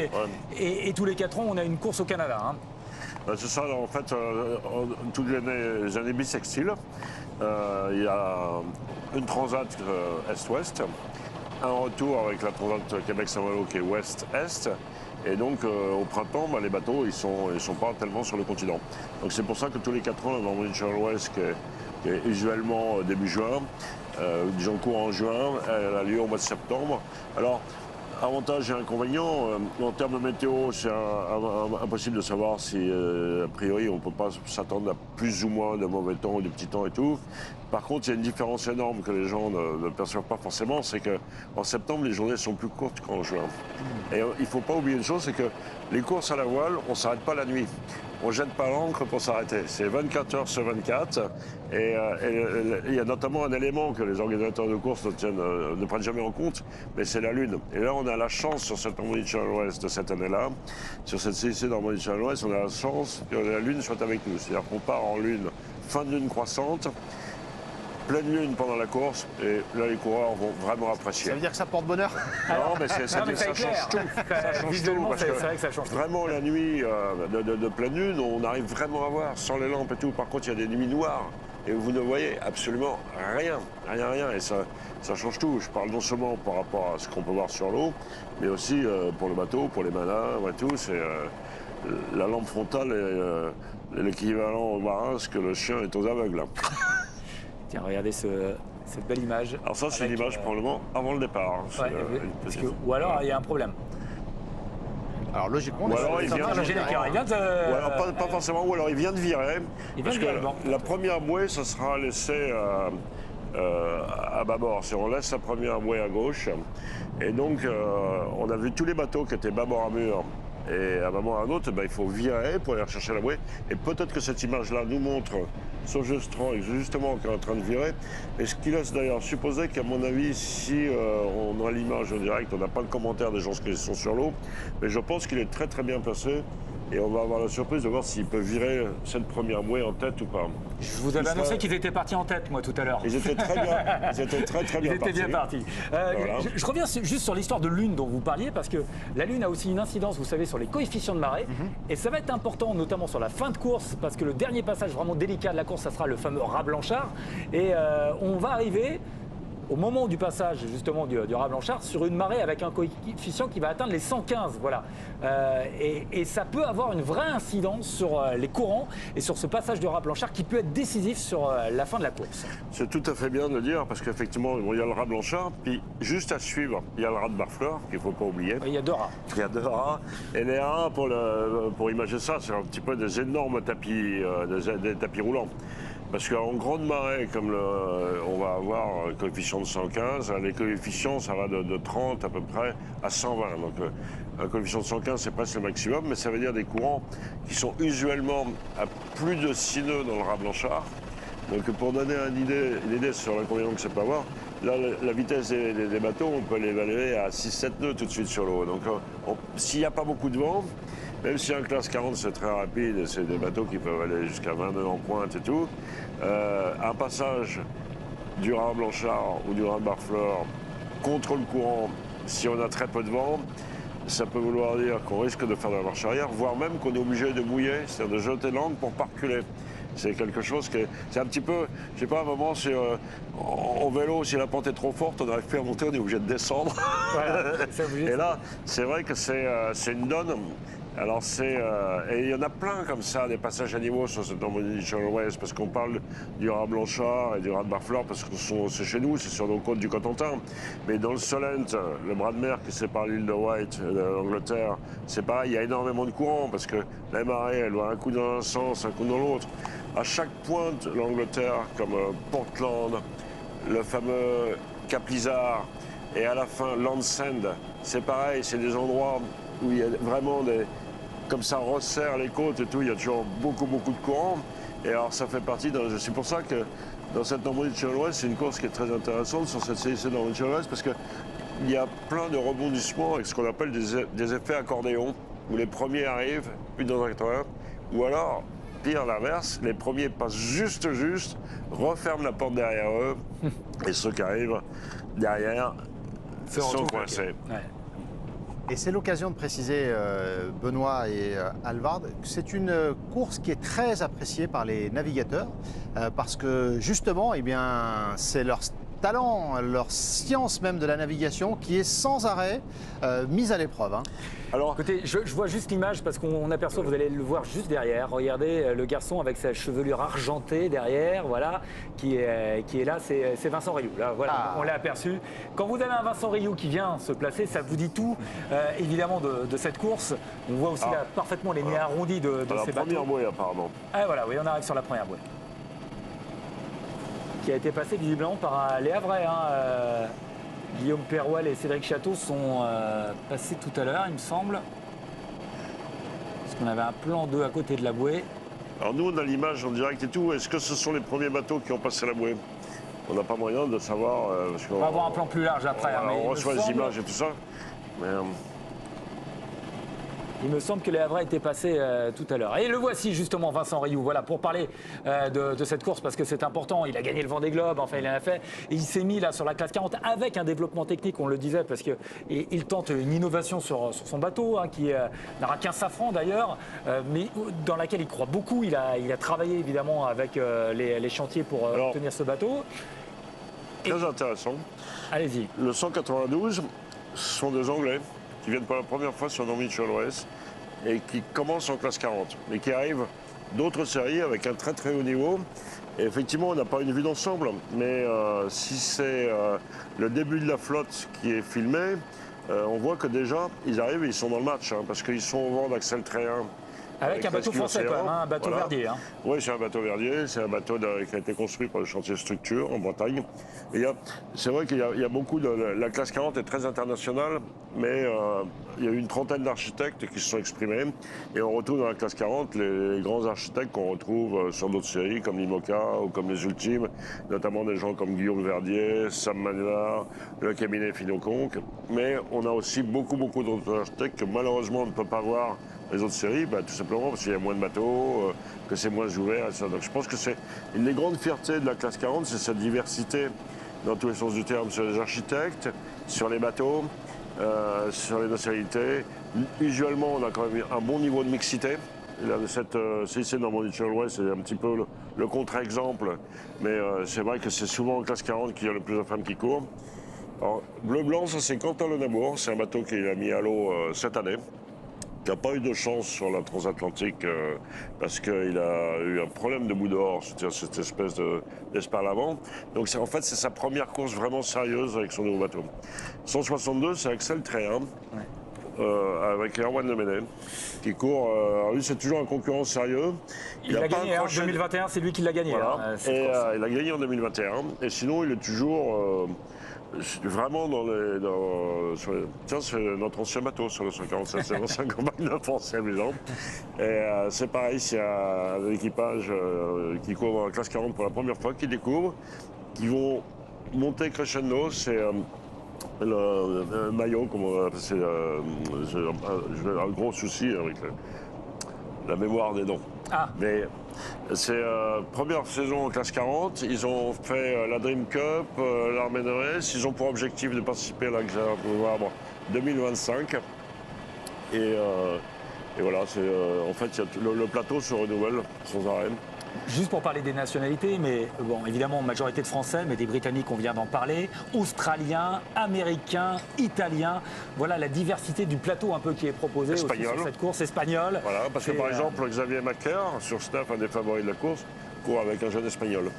Speaker 3: et tous les 4 ans, on a une course au Canada. Hein.
Speaker 4: C'est ça, en fait, toutes les années bissextiles, il y a une transat Est-Ouest, un retour avec la transat Québec-Saint-Malo qui est Ouest-Est, et donc au printemps, les bateaux, ils sont pas tellement sur le continent. Donc c'est pour ça que tous les 4 ans, la Normandie Channel Race, qui est usuellement début juin, disons courant juin, elle a lieu au mois de septembre. Alors, avantages et inconvénients, en termes de météo, c'est impossible de savoir si, a priori, on ne peut pas s'attendre à plus ou moins de mauvais temps ou de petits temps et tout. Par contre, il y a une différence énorme que les gens ne perçoivent pas forcément, c'est qu'en septembre, les journées sont plus courtes qu'en juin. Et il ne faut pas oublier une chose, c'est que les courses à la voile, on ne s'arrête pas la nuit. On ne jette pas l'ancre pour s'arrêter. C'est 24 heures sur 24. Et il y a notamment un élément que les organisateurs de courses ne prennent jamais en compte, mais c'est la Lune. Et là, on a la chance sur cette Normandie Channel Race de cette année-là, sur cette CIC Normandie Channel Race, on a la chance que la Lune soit avec nous. C'est-à-dire qu'on part en Lune, fin de Lune croissante, pleine Lune pendant la course, et là, les coureurs vont vraiment apprécier.
Speaker 2: Ça veut dire que ça porte bonheur?
Speaker 4: Non, mais ça change tout. Ça change tout, parce que
Speaker 3: vrai que ça change tout.
Speaker 4: vraiment, la nuit de pleine Lune, on arrive vraiment à voir, sans les lampes et tout. Par contre, il y a des nuits noires, et vous ne voyez absolument rien, et ça change tout. Je parle non seulement par rapport à ce qu'on peut voir sur l'eau, mais aussi pour le bateau, pour les manœuvres et tout. C'est la lampe frontale est l'équivalent au marin, ce que le chien est aux aveugles.
Speaker 3: Tiens, regardez cette belle image.
Speaker 4: Alors ça, c'est l'image probablement avant le départ.
Speaker 3: Ouais, ou alors, il y a un problème.
Speaker 2: Alors logiquement,
Speaker 4: ou alors, il vient
Speaker 3: Ou
Speaker 4: alors pas forcément, ou alors il vient de virer. Parce que la première bouée, ça sera laissé à bâbord. On laisse la première bouée à gauche. Et donc, on a vu tous les bateaux qui étaient bâbord à mur. Et à un moment ou à un autre, il faut virer pour aller rechercher la bouée. Et peut-être que cette image-là nous montre Sogestran justement qui est en train de virer. Et ce qui laisse d'ailleurs supposer qu'à mon avis, si on a l'image en direct, on n'a pas le commentaire des gens qui sont sur l'eau, mais je pense qu'il est très très bien placé. Et on va avoir la surprise de voir s'il peut virer cette première bouée en tête ou pas.
Speaker 3: Je vous avais annoncé qu'ils étaient partis en tête, moi, tout à l'heure.
Speaker 4: Ils étaient très bien. Ils étaient très bien partis.
Speaker 3: Bien partis. Voilà. Je reviens juste sur l'histoire de Lune dont vous parliez, parce que la Lune a aussi une incidence, vous savez, sur les coefficients de marée. Et ça va être important, notamment sur la fin de course, parce que le dernier passage vraiment délicat de la course, ça sera le fameux rat Blanchard. Et on va arriver au moment du passage justement du rat Blanchard sur une marée avec un coefficient qui va atteindre les 115, voilà. Et ça peut avoir une vraie incidence sur les courants et sur ce passage du rat Blanchard qui peut être décisif sur la fin de la course.
Speaker 4: C'est tout à fait bien de le dire parce qu'effectivement, il y a le rat Blanchard, puis juste à suivre, il y a le rat de Barfleur qu'il ne faut pas oublier.
Speaker 3: Il y a 2 rats.
Speaker 4: Il y a 2 rats. Et les rats, pour imaginer ça, c'est un petit peu des énormes tapis, des tapis roulants. Parce qu'en grande marée, comme on va avoir un coefficient de 115, les coefficients, ça va de 30 à peu près à 120. Donc un coefficient de 115, c'est presque le maximum, mais ça veut dire des courants qui sont usuellement à plus de 6 nœuds dans le rat Blanchard. Donc pour donner une idée sur l'inconvénient que ça peut avoir, là, la vitesse des bateaux, on peut l'évaluer à 6-7 nœuds tout de suite sur l'eau. Donc s'il n'y a pas beaucoup de vent, même si un classe 40 c'est très rapide, et c'est des bateaux qui peuvent aller jusqu'à 20 nœuds en pointe et tout, un passage du rat Blanchard ou du rat de Barfleur contre le courant, si on a très peu de vent, ça peut vouloir dire qu'on risque de faire de la marche arrière, voire même qu'on est obligé de mouiller, c'est-à-dire de jeter l'angle pour ne pas reculer. C'est quelque chose qui c'est un petit peu, je sais pas, à un moment, en vélo, si la pente est trop forte, on n'arrive plus à monter, on est obligé de descendre. Voilà, et là, c'est vrai que c'est une donne. Alors et il y en a plein comme ça, des passages animaux sur cette Normandie Channel Race, parce qu'on parle du rat Blanchard et du rat de Barfleur, parce que c'est chez nous, c'est sur nos côtes du Cotentin. Mais dans le Solent, le bras de mer qui sépare l'île de Wight de l'Angleterre, c'est pareil, il y a énormément de courants, parce que la marée, elle va un coup dans un sens, un coup dans l'autre. À chaque pointe, l'Angleterre, comme Portland, le fameux Cap Lizard, Et à la fin, Landsend, c'est pareil, c'est des endroits où il y a vraiment des... Comme ça resserre les côtes et tout, il y a toujours beaucoup de courant. Et alors ça fait partie c'est pour ça que dans cette Normandie de Channel Race, c'est une course qui est très intéressante sur cette CIC Normandie de Channel Race parce qu'il y a plein de rebondissements avec ce qu'on appelle des effets accordéons, où les premiers arrivent, puis dans un 81, ou alors, pire l'inverse, les premiers passent juste, referment la porte derrière eux, et ceux qui arrivent derrière sont coincés.
Speaker 3: Ouais.
Speaker 2: Et c'est l'occasion de préciser, Benoît et Alvard, que c'est une course qui est très appréciée par les navigateurs parce que justement, eh bien, c'est leur talent, leur science même de la navigation qui est sans arrêt mise à l'épreuve. Hein.
Speaker 3: Alors, écoutez, je vois juste l'image parce qu'on aperçoit, vous allez le voir juste derrière. Regardez le garçon avec sa chevelure argentée derrière, voilà, qui est là, c'est Vincent Rioux. Là, voilà, on l'a aperçu. Quand vous avez un Vincent Rioux qui vient se placer, ça vous dit tout, évidemment, de cette course. On voit aussi là, parfaitement les nez arrondis de ces bateaux.
Speaker 4: La première bouée, apparemment.
Speaker 3: Ah, voilà, oui, on arrive sur la première bouée. Qui a été passée visiblement par les Havrais. Hein, Guillaume Perouel et Cédric Château sont passés tout à l'heure, il me semble. Parce qu'on avait un plan 2 à côté de la bouée.
Speaker 4: Alors nous, on a l'image en direct et tout. Est-ce que ce sont les premiers bateaux qui ont passé la bouée? On n'a pas moyen de savoir. Parce
Speaker 3: on va avoir un plan plus large après.
Speaker 4: On reçoit les images et tout ça. Mais,
Speaker 3: il me semble que les Havrais étaient passés tout à l'heure. Et le voici justement, Vincent Rioux, voilà, pour parler de cette course, parce que c'est important. Il a gagné le Vendée Globe, enfin il en a fait. Et il s'est mis là sur la classe 40 avec un développement technique, on le disait, parce qu'il tente une innovation sur son bateau, hein, qui n'aura qu'un safran d'ailleurs, mais dans laquelle il croit beaucoup. Il a travaillé évidemment avec les chantiers pour obtenir ce bateau.
Speaker 4: Très intéressant.
Speaker 3: Allez-y.
Speaker 4: Le 192, ce sont des Anglais qui viennent pour la première fois sur Normandie Channel Race et qui commencent en classe 40, mais qui arrivent d'autres séries avec un très haut niveau. Et effectivement, on n'a pas une vue d'ensemble, mais si c'est le début de la flotte qui est filmé, on voit que déjà, ils arrivent et ils sont dans le match, hein, parce qu'ils sont au vent d'Axel Tréhin.
Speaker 3: Avec un bateau français, quand même, hein, un bateau Verdier. Hein.
Speaker 4: Oui, c'est un bateau Verdier, c'est un bateau qui a été construit par le chantier Structure en Bretagne. C'est vrai qu'il y a beaucoup de... La classe 40 est très internationale, mais il y a eu une trentaine d'architectes qui se sont exprimés. Et on retrouve dans la classe 40 les grands architectes qu'on retrouve sur d'autres séries, comme l'IMOCA ou comme les Ultimes, notamment des gens comme Guillaume Verdier, Sam Manuard, le cabinet Finoconque. Mais on a aussi beaucoup d'autres architectes que malheureusement on ne peut pas voir les autres séries, tout simplement parce qu'il y a moins de bateaux, que c'est moins ouvert, etc. Donc je pense que c'est une des grandes fiertés de la classe 40, c'est cette diversité dans tous les sens du terme, sur les architectes, sur les bateaux, sur les nationalités. Usuellement, on a quand même un bon niveau de mixité. Là, cette CIC Normandie Channel Race, c'est un petit peu le contre-exemple, mais c'est vrai que c'est souvent en classe 40 qu'il y a le plus de femmes qui courent. Alors, bleu-blanc, ça c'est Quentin Le Nabour, c'est un bateau qu'il a mis à l'eau cette année, qui n'a pas eu de chance sur la transatlantique parce qu'il a eu un problème de bout dehors, c'est-à-dire cette espèce d'esparlavant. Donc en fait, c'est sa première course vraiment sérieuse avec son nouveau bateau. 162, c'est Axel Tréhin, avec Erwan Lemenet, qui court. Lui, c'est toujours un concurrent sérieux.
Speaker 3: Il a gagné en 2021, c'est lui qui l'a gagné.
Speaker 4: Voilà.
Speaker 3: Hein,
Speaker 4: il a gagné en 2021. Et sinon, il est toujours... vraiment tiens, c'est notre ancien bateau sur le 147, c'est l'ancien compagnie de France, c'est amusant. Et c'est pareil, c'est un équipage qui court dans la classe 40 pour la première fois, qui découvre, qui vont monter crescendo, c'est le maillot, comme on appelle, j'ai un gros souci avec la mémoire des noms. Ah. Mais c'est première saison en classe 40, ils ont fait la Dream Cup, l'Armée Nord-Est, ils ont pour objectif de participer à la Gloire 2025. Et voilà, en fait, le plateau se renouvelle sans arrêt.
Speaker 3: Juste pour parler des nationalités, mais bon, évidemment, majorité de Français, mais des Britanniques, on vient d'en parler, Australiens, Américains, Italiens. Voilà la diversité du plateau un peu qui est proposé aussi sur cette course espagnole.
Speaker 4: Voilà, parce que par exemple, Xavier Macaire, sur Snap, un des favoris de la course, court avec un jeune Espagnol.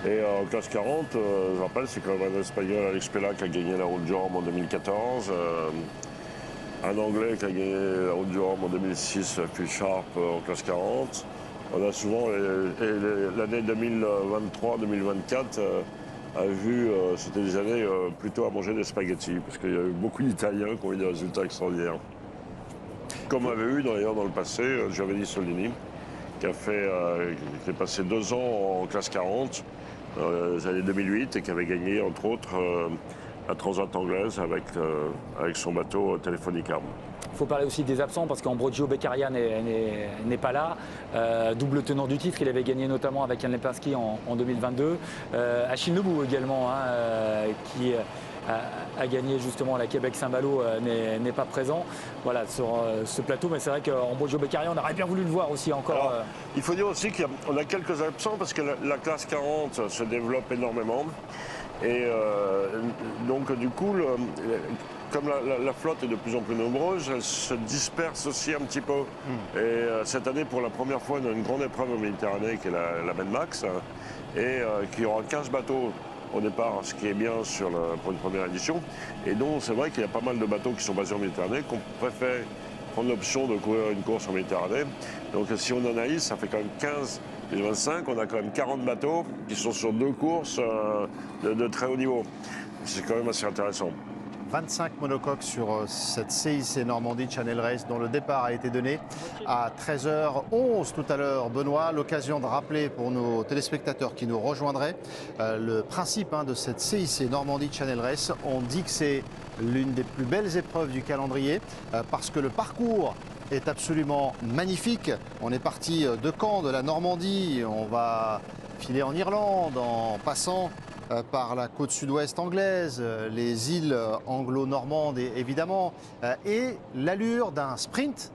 Speaker 4: Et en classe 40, je rappelle, c'est quand même un Espagnol, Alex Pella, qui a gagné la Route du Rhum en 2014. Un Anglais qui a gagné la Route du Rhum en 2006, Phil Sharp, en classe 40. On a souvent l'année 2023-2024, vu, c'était des années plutôt à manger des spaghettis, parce qu'il y a eu beaucoup d'Italiens qui ont eu des résultats extraordinaires. Comme avait eu d'ailleurs dans le passé Giovanni Solini, qui est passé 2 ans en classe 40 dans les années 2008 et qui avait gagné entre autres la Transat anglaise avec son bateau Telefonica.
Speaker 3: Il faut parler aussi des absents parce qu'Ambrogio Beccaria n'est pas là. Double tenant du titre, il avait gagné notamment avec Jan Lipinski en 2022. Achille Nebou également, qui a gagné justement la Québec-Saint-Malo, n'est pas présent voilà, sur ce plateau. Mais c'est vrai qu'Ambrogio Beccaria, on aurait bien voulu le voir aussi encore.
Speaker 4: Alors, il faut dire aussi qu'on a quelques absents parce que la classe 40 se développe énormément. Et donc du coup, comme la flotte est de plus en plus nombreuse, elle se disperse aussi un petit peu. Et cette année, pour la première fois, on a une grande épreuve en Méditerranée qui est la Medmax, et qui aura 15 bateaux au départ, ce qui est bien pour une première édition. Et donc c'est vrai qu'il y a pas mal de bateaux qui sont basés en Méditerranée, qu'on préfère prendre l'option de courir une course en Méditerranée. Donc si on analyse, ça fait quand même 15 et 25, on a quand même 40 bateaux qui sont sur 2 courses de très haut niveau. C'est quand même assez intéressant.
Speaker 2: 25 monocoques sur cette CIC Normandie Channel Race dont le départ a été donné à 13h11 tout à l'heure. Benoît, l'occasion de rappeler pour nos téléspectateurs qui nous rejoindraient le principe de cette CIC Normandie Channel Race. On dit que c'est l'une des plus belles épreuves du calendrier parce que le parcours est absolument magnifique. On est parti de Caen, de la Normandie, on va filer en Irlande en passant par la côte sud-ouest anglaise, les îles anglo-normandes évidemment, et l'allure d'un sprint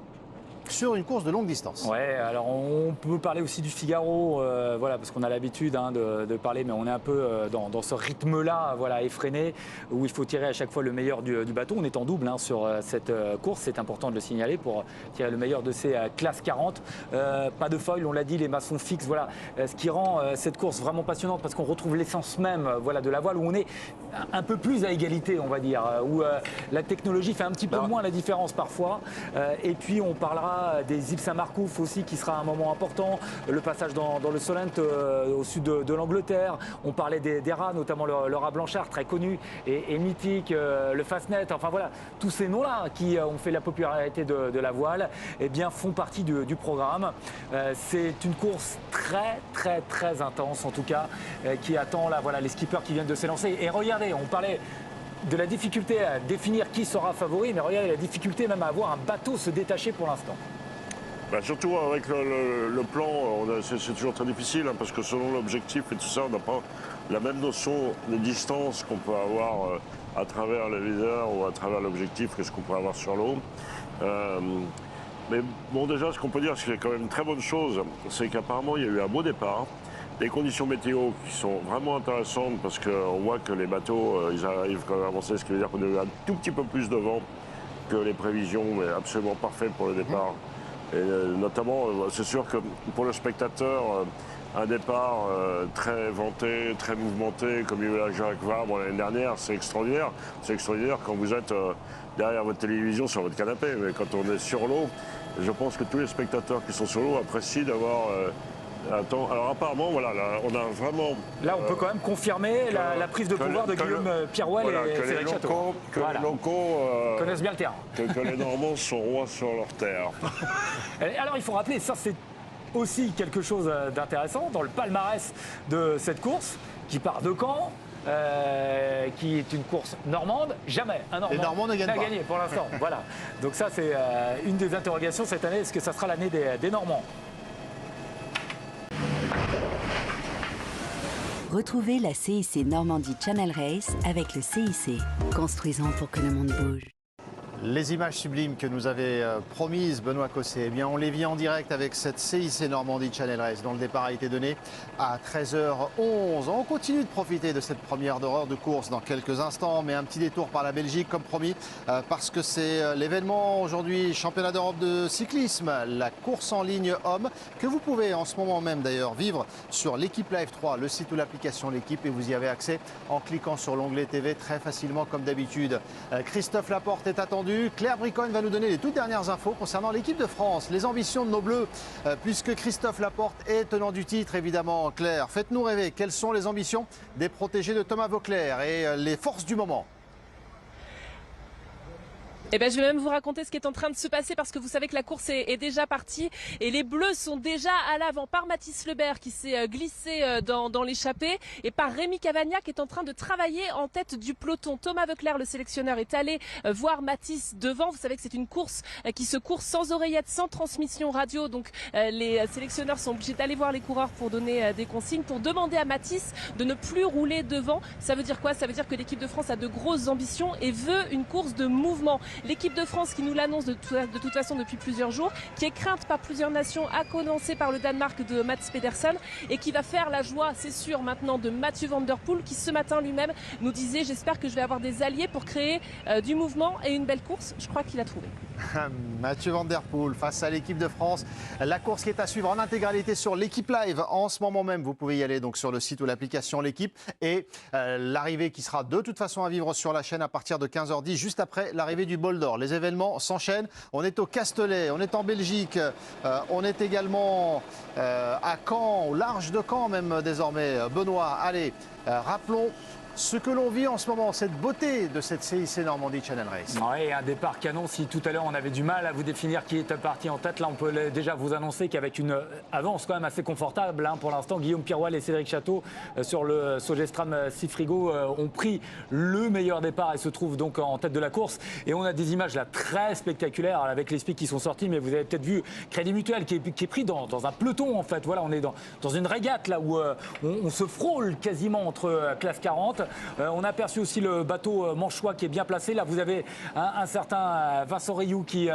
Speaker 2: sur une course de longue distance.
Speaker 3: Ouais, alors on peut parler aussi du Figaro, voilà, parce qu'on a l'habitude de parler, mais on est un peu dans ce rythme-là, voilà, effréné, où il faut tirer à chaque fois le meilleur du bateau. On est en double sur cette course, c'est important de le signaler pour tirer le meilleur de ces classes 40. Pas de foil, on l'a dit, les maçons fixes, voilà, ce qui rend cette course vraiment passionnante parce qu'on retrouve l'essence même, voilà, de la voile, où on est un peu plus à égalité, on va dire, où la technologie fait un petit peu moins la différence parfois. Et puis on parlera des îles Saint-Marcouf aussi, qui sera un moment important, le passage dans le Solent au sud de l'Angleterre. On parlait des rats, notamment le rat Blanchard, très connu et mythique, le Fastnet, enfin voilà, tous ces noms-là qui ont fait la popularité de la voile, eh bien, font partie du programme. C'est une course très intense, en tout cas, qui attend là, voilà, les skippers qui viennent de s'élancer. Et regardez, on parlait de la difficulté à définir qui sera favori, mais regardez la difficulté même à avoir un bateau se détacher pour l'instant.
Speaker 4: Surtout avec le plan, c'est toujours très difficile parce que selon l'objectif et tout ça, on n'a pas la même notion de distance qu'on peut avoir à travers le leader ou à travers l'objectif que ce qu'on peut avoir sur l'eau. Mais bon, déjà, ce qu'on peut dire, c'est qu'il y a quand même une très bonne chose, c'est qu'apparemment, il y a eu un beau départ. Des conditions météo qui sont vraiment intéressantes parce qu'on voit que les bateaux, ils arrivent quand même à avancer, ce qui veut dire qu'on a eu un tout petit peu plus de vent que les prévisions, mais absolument parfait pour le départ. Et notamment, c'est sûr que pour le spectateur, un départ très vanté, très mouvementé, comme il y a eu à Jacques Vabre l'année dernière, c'est extraordinaire. C'est extraordinaire quand vous êtes derrière votre télévision sur votre canapé, mais quand on est sur l'eau, je pense que tous les spectateurs qui sont sur l'eau apprécient d'avoir... alors apparemment, voilà, là, on a vraiment...
Speaker 3: Là, on peut quand même confirmer la prise de pouvoir de Guillaume Pirouel et Cédric Chateau.
Speaker 4: Que les locaux
Speaker 3: connaissent bien le terrain.
Speaker 4: Que les Normands sont rois sur leur terre.
Speaker 3: Alors, il faut rappeler, ça c'est aussi quelque chose d'intéressant dans le palmarès de cette course qui part de Caen. Qui est une course normande, jamais un Normand
Speaker 2: les Normands ne gagnent pas.
Speaker 3: Gagné pour l'instant. Voilà. Donc ça, c'est une des interrogations cette année. Est-ce que ça sera l'année des Normands ?
Speaker 1: Retrouvez la CIC Normandie Channel Race avec le CIC. Construisons pour que le monde bouge.
Speaker 2: Les images sublimes que nous avait promises Benoît Cosset, eh bien on les vit en direct avec cette CIC Normandie Channel Race dont le départ a été donné à 13h11. On continue de profiter de cette première d'horreur de course dans quelques instants, mais un petit détour par la Belgique comme promis parce que c'est l'événement aujourd'hui, championnat d'Europe de cyclisme, la course en ligne homme que vous pouvez en ce moment même d'ailleurs vivre sur l'équipe Live 3, le site ou l'application L'équipe, et vous y avez accès en cliquant sur l'onglet TV très facilement comme d'habitude. Christophe Laporte est attendu attendu. Claire Bricogne va nous donner les toutes dernières infos concernant l'équipe de France, les ambitions de nos Bleus, puisque Christophe Laporte est tenant du titre, évidemment. Claire, faites-nous rêver. Quelles sont les ambitions des protégés de Thomas Voeckler et les forces du moment?
Speaker 5: Eh ben, je vais même vous raconter ce qui est en train de se passer parce que vous savez que la course est déjà partie et les Bleus sont déjà à l'avant par Mathis Lebert qui s'est glissé dans l'échappée et par Rémi Cavagna qui est en train de travailler en tête du peloton. Thomas Voeckler, le sélectionneur, est allé voir Mathis devant. Vous savez que c'est une course qui se court sans oreillette, sans transmission radio. Donc les sélectionneurs sont obligés d'aller voir les coureurs pour donner des consignes, pour demander à Mathis de ne plus rouler devant. Ça veut dire quoi? Ça veut dire que l'équipe de France a de grosses ambitions et veut une course de mouvement. L'équipe de France qui nous l'annonce de toute façon depuis plusieurs jours, qui est crainte par plusieurs nations, à commencer par le Danemark de Mats Pedersen et qui va faire la joie, c'est sûr, maintenant de Mathieu Van Der Poel qui ce matin lui-même nous disait: j'espère que je vais avoir des alliés pour créer du mouvement et une belle course. Je crois qu'il a trouvé.
Speaker 2: Mathieu Van Der Poel face à l'équipe de France. La course qui est à suivre en intégralité sur l'équipe live en ce moment même. Vous pouvez y aller donc sur le site ou l'application L'équipe et l'arrivée qui sera de toute façon à vivre sur la chaîne à partir de 15h10, juste après l'arrivée du bol d'or. Les événements s'enchaînent. On est au Castellet, on est en Belgique, on est également à Caen, au large de Caen même désormais. Benoît, allez, rappelons ce que l'on vit en ce moment, cette beauté de cette CIC Normandie Channel Race.
Speaker 3: Oui, un départ canon. Si tout à l'heure on avait du mal à vous définir qui est parti en tête, là on peut déjà vous annoncer qu'avec une avance quand même assez confortable, hein, pour l'instant, Guillaume Piroual et Cédric Chateau sur le Sogestram Sifrigo ont pris le meilleur départ et se trouvent donc en tête de la course. Et on a des images là très spectaculaires avec les speaks qui sont sortis, mais vous avez peut-être vu Crédit Mutuel qui est pris dans un peloton en fait. Voilà, on est dans une régate là où on se frôle quasiment entre classe 40. On a aperçu aussi le bateau manchois qui est bien placé. Là, vous avez un certain Vincent Rioux qui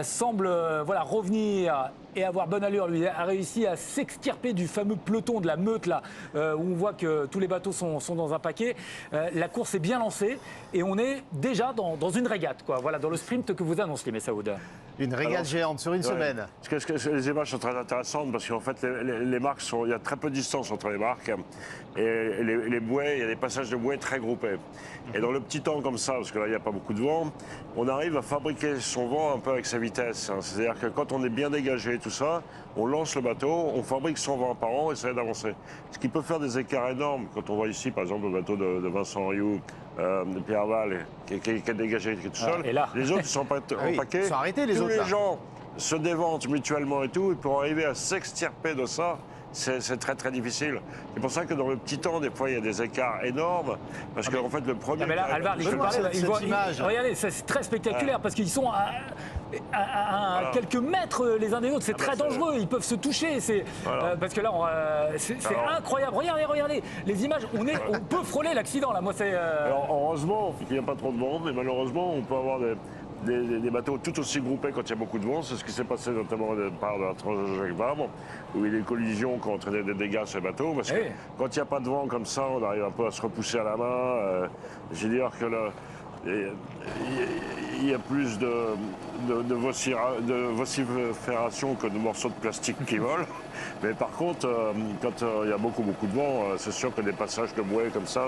Speaker 3: semble voilà, revenir et avoir bonne allure. Lui a réussi à s'extirper du fameux peloton de la meute là, où on voit que tous les bateaux sont dans un paquet. La course est bien lancée et on est déjà dans une régate, quoi. Voilà, dans le sprint que vous annoncez, Messaoud.
Speaker 2: Une régate géante sur une semaine.
Speaker 4: Parce que les images sont très intéressantes parce qu'en fait, les marques il y a très peu de distance entre les marques et les bouées, il y a des passages de bouées très groupés. Et dans le petit temps comme ça, parce que là, il n'y a pas beaucoup de vent, on arrive à fabriquer son vent un peu avec sa vitesse. Hein. C'est-à-dire que quand on est bien dégagé et tout ça, on lance le bateau, on fabrique son vent par an et ça aide à avancer. Ce qui peut faire des écarts énormes. Quand on voit ici, par exemple, le bateau de Vincent Rioux, de Pierre Val, qui est dégagé, qui est tout seul,
Speaker 3: et là.
Speaker 4: les autres sont pas en paquet.
Speaker 2: Ils sont arrêtés, les
Speaker 4: Tous
Speaker 2: autres,
Speaker 4: les
Speaker 2: là.
Speaker 4: gens se déventent mutuellement et tout, et pour arriver à s'extirper de ça, c'est très très difficile. C'est pour ça que dans le petit temps, des fois, il y a des écarts énormes, parce qu'en fait, le premier...
Speaker 3: Mais là, Alvar, il
Speaker 2: Benoît,
Speaker 3: parler,
Speaker 2: cette image.
Speaker 3: regardez, c'est très spectaculaire parce qu'ils sont à quelques mètres les uns des autres. C'est très dangereux, ils peuvent se toucher. Parce que là, c'est incroyable. Regardez, les images, on peut frôler l'accident là. Moi, c'est.
Speaker 4: Alors, heureusement, il n'y a pas trop de vent, mais malheureusement, on peut avoir des bateaux tout aussi groupés quand il y a beaucoup de vent. C'est ce qui s'est passé notamment par la Transjacques Vabre, où il y a des collisions qui ont entraîné des dégâts sur les bateaux. Parce que quand il n'y a pas de vent comme ça, on arrive un peu à se repousser à la main. Je veux dire que il y a plus de vocifération que de morceaux de plastique qui volent. Mais par contre, quand il y a beaucoup de vent, c'est sûr que des passages de bouée comme ça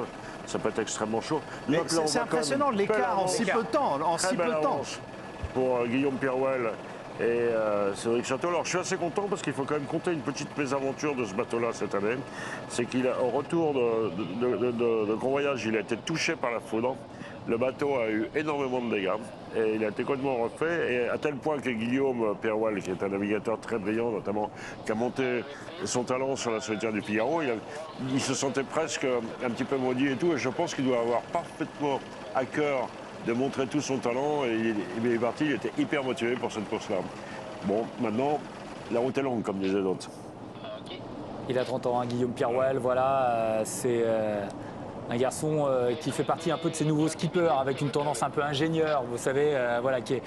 Speaker 4: peut être extrêmement chaud.
Speaker 2: Mais c'est impressionnant l'écart en si peu de temps.
Speaker 4: Pour Guillaume Piroual et Cédric Chateau. Alors je suis assez content parce qu'il faut quand même compter une petite mésaventure de ce bateau-là cette année. C'est qu'au retour de Grand Voyage, il a été touché par la foudre. Le bateau a eu énormément de dégâts et il a été complètement refait, et à tel point que Guillaume Piroual, qui est un navigateur très brillant notamment, qui a monté son talent sur la solitaire du Figaro, il se sentait presque un petit peu maudit et tout, et je pense qu'il doit avoir parfaitement à cœur de montrer tout son talent, et il est parti, il était hyper motivé pour cette course-là. Bon, maintenant, la route est longue, comme disaient d'autres.
Speaker 3: Il a 30 ans, hein, Guillaume Piroual, voilà, c'est un garçon qui fait partie un peu de ces nouveaux skippers avec une tendance un peu ingénieur, vous savez, voilà, qui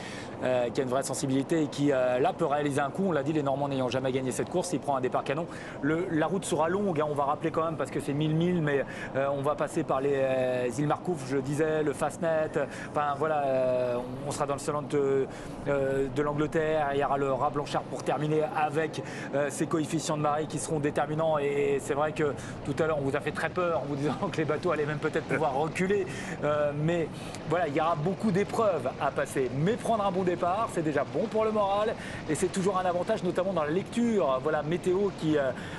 Speaker 3: a une vraie sensibilité et qui, là, peut réaliser un coup. On l'a dit, les Normands n'ayant jamais gagné cette course, il prend un départ canon. La route sera longue, hein, on va rappeler quand même, parce que c'est 1000 milles, mais on va passer par les îles Marcouf, je disais, le Fastnet. Enfin, voilà, on sera dans le Solent de l'Angleterre. Il y aura le Raz Blanchard pour terminer avec ces coefficients de marée qui seront déterminants. Et c'est vrai que tout à l'heure, on vous a fait très peur en vous disant que les bateaux allait même peut-être pouvoir reculer. Mais voilà, il y aura beaucoup d'épreuves à passer. Mais prendre un bon départ, c'est déjà bon pour le moral. Et c'est toujours un avantage, notamment dans la lecture météo qui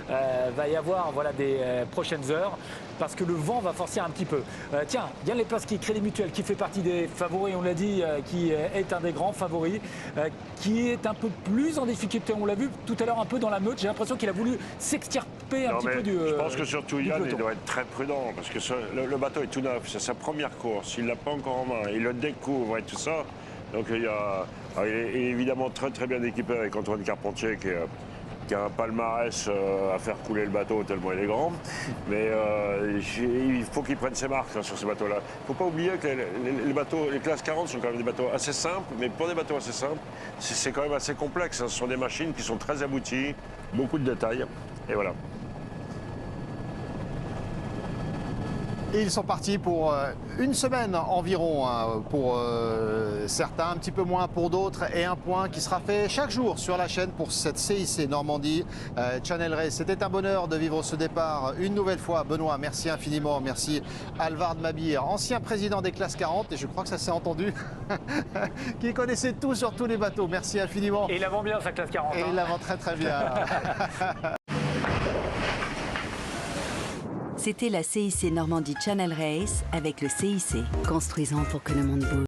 Speaker 3: va y avoir des prochaines heures. Parce que le vent va forcer un petit peu. Tiens, Yann Leplaski, Crédit Mutuel, qui fait partie des favoris, on l'a dit, qui est un des grands favoris, qui est un peu plus en difficulté. On l'a vu tout à l'heure un peu dans la meute. J'ai l'impression qu'il a voulu s'extirper un petit peu du
Speaker 4: je pense que surtout Yann,
Speaker 3: peloton.
Speaker 4: il doit être très prudent parce que le bateau est tout neuf. C'est sa première course. Il ne l'a pas encore en main. Il le découvre et tout ça. Donc il est évidemment très très bien équipé avec Antoine Carpentier qui a un palmarès à faire couler le bateau tellement il est grand. Mais il faut qu'il prenne ses marques sur ces bateaux-là. Il ne faut pas oublier que les classes 40 sont quand même des bateaux assez simples, mais pour des bateaux assez simples, c'est quand même assez complexe. Ce sont des machines qui sont très abouties, beaucoup de détails, et voilà.
Speaker 2: Et ils sont partis pour une semaine environ, pour certains, un petit peu moins pour d'autres, et un point qui sera fait chaque jour sur la chaîne pour cette CIC Normandie Channel Race. C'était un bonheur de vivre ce départ une nouvelle fois. Benoît, merci infiniment. Merci Alvard Mabir, ancien président des classes 40, et je crois que ça s'est entendu, qui connaissait tout sur tous les bateaux. Merci infiniment.
Speaker 3: Et il la vend bien, sa classe 40.
Speaker 2: Et il la vend très très bien.
Speaker 1: C'était la CIC Normandie Channel Race avec le CIC. Construisons pour que le monde bouge.